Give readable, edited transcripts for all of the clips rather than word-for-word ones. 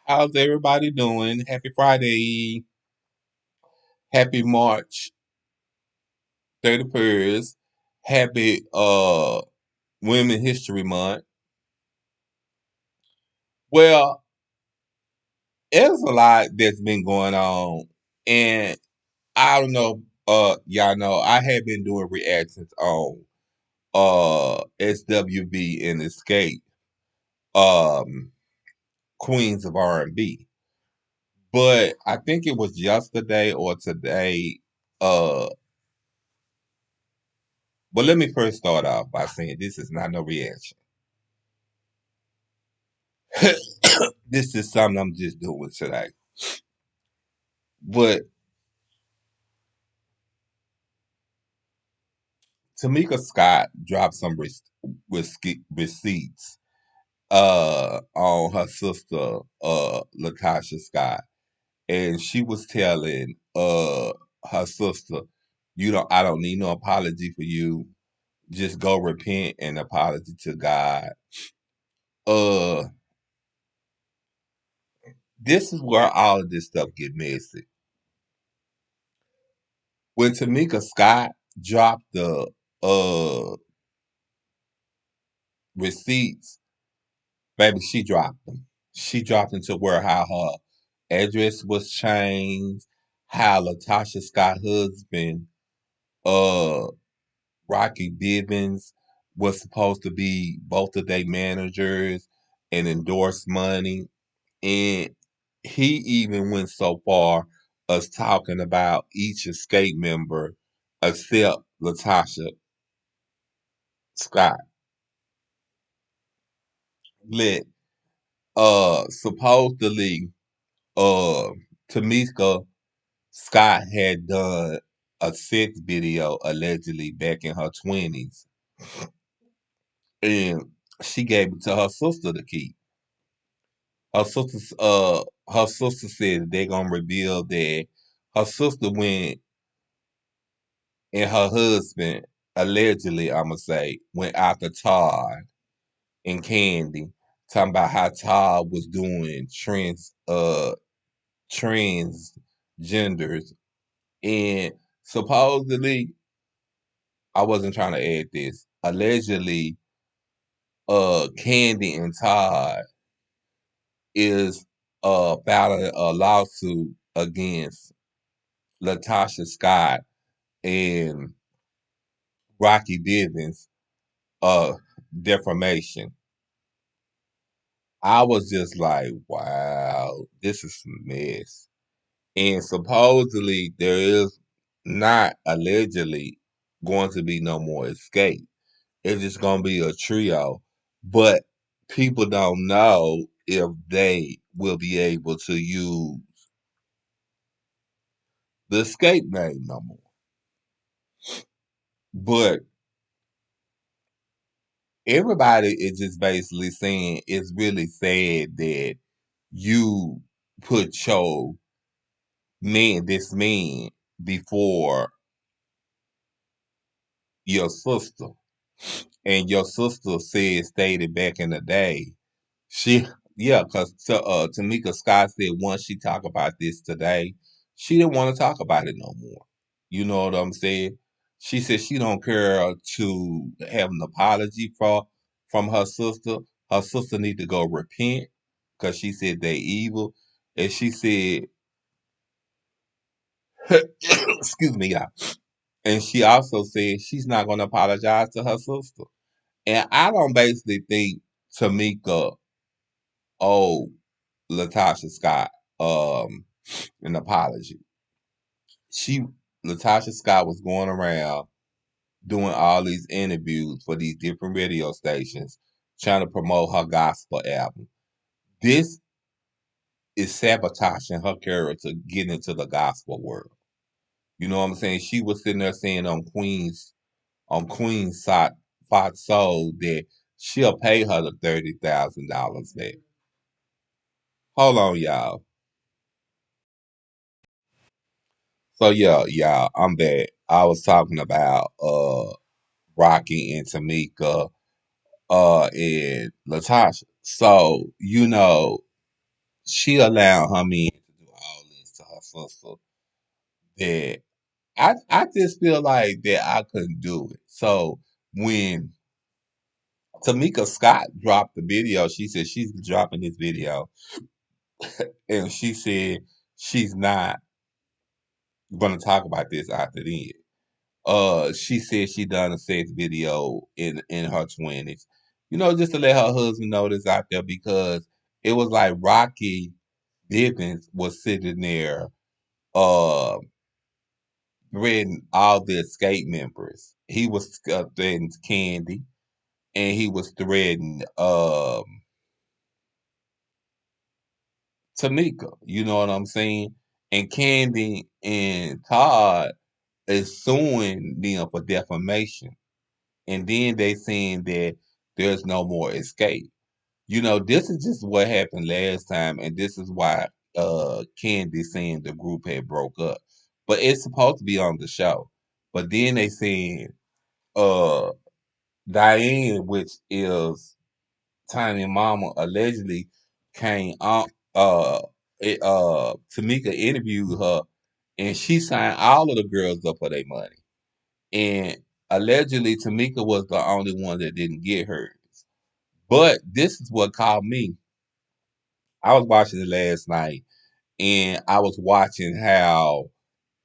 How's everybody doing? Happy Friday. Happy March 31st. Happy Women History Month. Well, there's a lot that's been going on. And I don't know, y'all know, I have been doing reactions on SWB and Escape, um, Queens of R&B. But I think it was yesterday or today, uh, but let me first start off by saying this is not no reaction. This is something I'm just doing today. But Tamika Scott dropped some receipts on her sister Latocha Scott, and she was telling her sister, I don't need no apology for you. Just go repent and apology to God. Uh this is where all of this stuff get messy. When Tamika Scott dropped the uh receipts, baby, she dropped them. She dropped them to where how her address was changed, how Latasha Scott husband, uh, Rocky Bivens, was supposed to be both of their managers and endorse money. And he even went so far as talking about each escape member except Latasha Scott. Let supposedly uh Tamika Scott had done a sex video allegedly back in her 20s, and she gave it to her sister to keep. Her sister said they're gonna reveal that her sister went and her husband allegedly, I'ma say, went after Todd and Candy, talking about how Todd was doing transgenders, and supposedly, I wasn't trying to add this. Allegedly, Candy and Todd is filing a lawsuit against Latasha Scott and Rocky Bivens, uh, defamation. I was just like, wow, this is some mess. And supposedly there is not allegedly going to be no more escape. It's just gonna be a trio. But people don't know if they will be able to use the escape name no more. But everybody is just basically saying it's really sad that you put this man before your sister. And your sister stated back in the day, she, yeah, because Tamika Scott said once she talked about this today, she didn't want to talk about it no more. You know what I'm saying? She said she don't care to have an apology from her sister. Her sister need to go repent because she said they evil, and she said, excuse me, y'all. And she also said she's not going to apologize to her sister. And I don't basically think Tamika owed Latasha Scott an apology. She Latasha Scott was going around doing all these interviews for these different radio stations, trying to promote her gospel album. This is sabotaging her career to get into the gospel world. You know what I'm saying? She was sitting there saying on Queen's Fox Soul that she'll pay her the $30,000 back. Hold on, y'all. So yeah, y'all, I'm back. I was talking about Rocky and Tamika and Latasha. So, she allowed her man to do all this to her sister that I just feel like that I couldn't do it. So when Tamika Scott dropped the video, she said she's dropping this video, and she said she's not going to talk about this after then. She said she done a sex video in her 20s, just to let her husband know this out there because it was like Rocky Bivens was sitting there, uh, threatening all the escape members. He was threatening Candy, and he was threatening Tamika. You know what I'm saying? And Candy and Todd is suing them for defamation. And then they saying that there's no more escape. This is just what happened last time, and this is why Candy saying the group had broke up. But it's supposed to be on the show. But then they saying uh Diane, which is Tiny Mama, allegedly came on Tamika interviewed her, and she signed all of the girls up for their money. And allegedly Tamika was the only one that didn't get hers. But this is what caught me. I was watching it last night, and I was watching how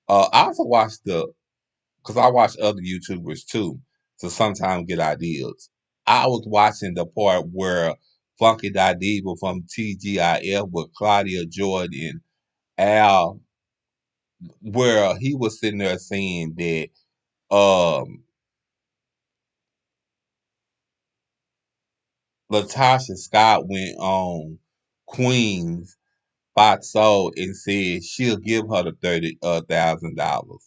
I also watched because I watch other YouTubers too to sometimes get ideas. I was watching the part where Funky Diva from TGIF with Claudia Jordan Al, where he was sitting there saying that um Latasha Scott went on Queen's Fox Soul and said she'll give her the $30,000.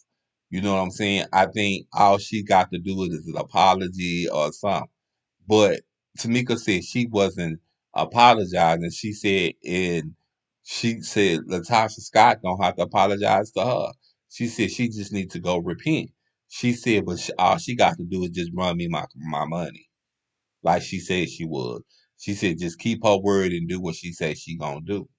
You know what I'm saying? I think all she got to do is an apology or something. But Tamika said she wasn't apologizing. She said Latasha Scott don't have to apologize to her. She said she just needs to go repent. She said, but all she got to do is just run me my money, like she said she would. She said just keep her word and do what she said she gonna do.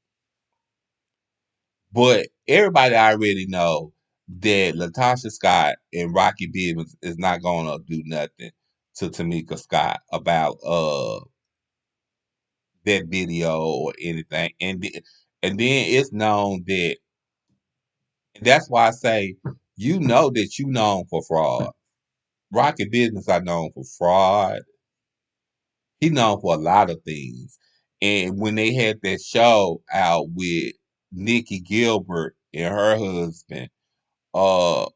But everybody already know that Latasha Scott and Rocky Bivens is not gonna do nothing to Tamika Scott about that video or anything. And then it's known that, and that's why I say that you known for fraud. Rocky Business are known for fraud. He known for a lot of things. And when they had that show out with Nikki Gilbert and her husband, uh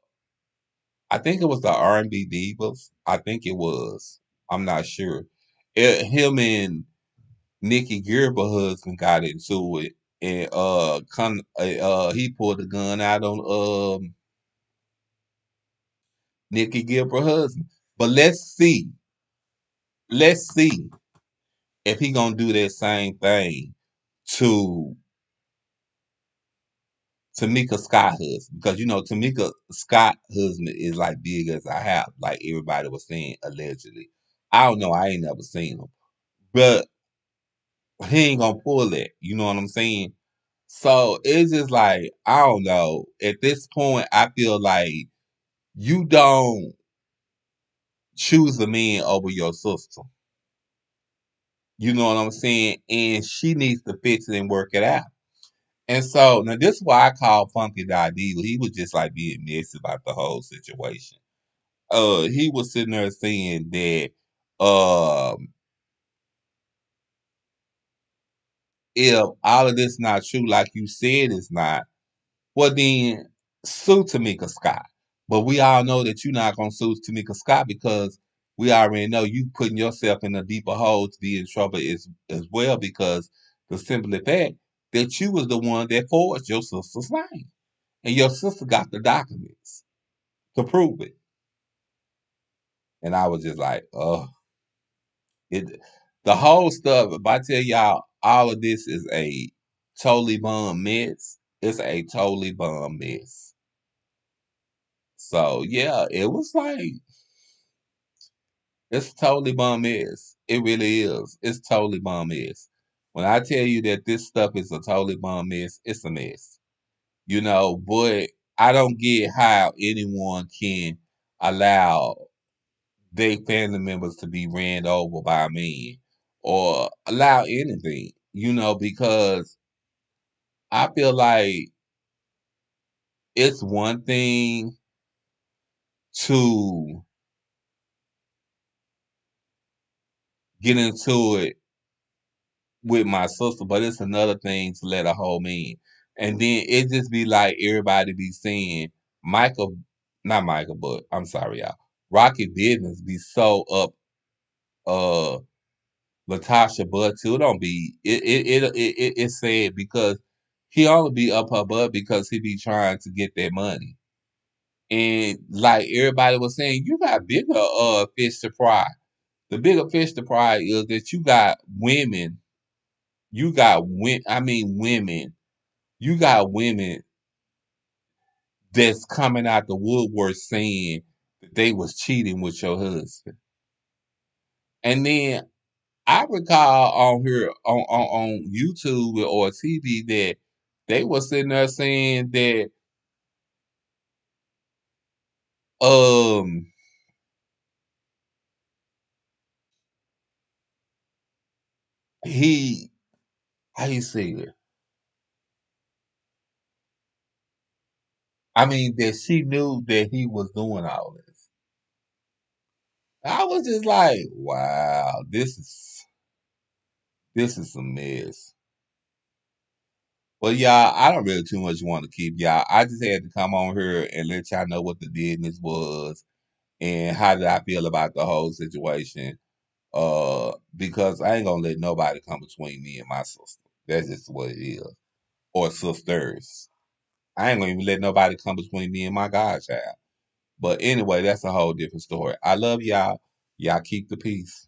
I think it was the R&B Divas. I think it was. I'm not sure. Him and Nikki Gilbert husband got into it, and he pulled the gun out on Nikki Gilbert husband. But let's see if he gonna do that same thing to Tamika Scott husband, because Tamika Scott husband is like big as a house, like everybody was saying allegedly. I don't know. I ain't never seen him, but he ain't gonna pull it. You know what I'm saying? So it's just like I don't know. At this point, I feel like you don't choose a man over your sister. You know what I'm saying? And she needs to fix it and work it out. And so now this is why I call Funky Diva. He was just like being messy about the whole situation. He was sitting there saying that um if all of this not true, like you said it's not, well, then sue Tamika Scott. But we all know that you're not going to sue Tamika Scott because we already know you putting yourself in a deeper hole to be in trouble as well because the simple fact that you was the one that forged your sister's name. And your sister got the documents to prove it. And I was just like, oh, it, the whole stuff, if I tell y'all all of this is a totally bum mess, it's a totally bum mess. So yeah, it was like it's totally bum ass. It really is. It's totally bum ass When I tell you that this stuff is a totally bomb mess, it's a mess. But I don't get how anyone can allow their family members to be ran over by men or allow anything, because I feel like it's one thing to get into it with my sister, but it's another thing to let a whole man. And then it just be like everybody be saying Michael, not Michael, but I'm sorry, y'all. Rocky Bivens be so up uh Latasha butt too. It don't be it's sad because he only be up her butt because he be trying to get that money. And like everybody was saying, you got bigger fish to fry. The bigger fish to fry is that you got women, you got women that's coming out the woodwork saying that they was cheating with your husband. And then I recall on here on YouTube or TV that they were sitting there saying that um he how you say it? I mean that she knew that he was doing all this. I was just like, wow, this is a mess. Well, y'all, I don't really too much want to keep y'all. I just had to come on here and let y'all know what the business was and how did I feel about the whole situation. Because I ain't gonna let nobody come between me and my sister. That's just what it is. Or sisters. I ain't gonna even let nobody come between me and my godchild. But anyway, that's a whole different story. I love y'all. Y'all keep the peace.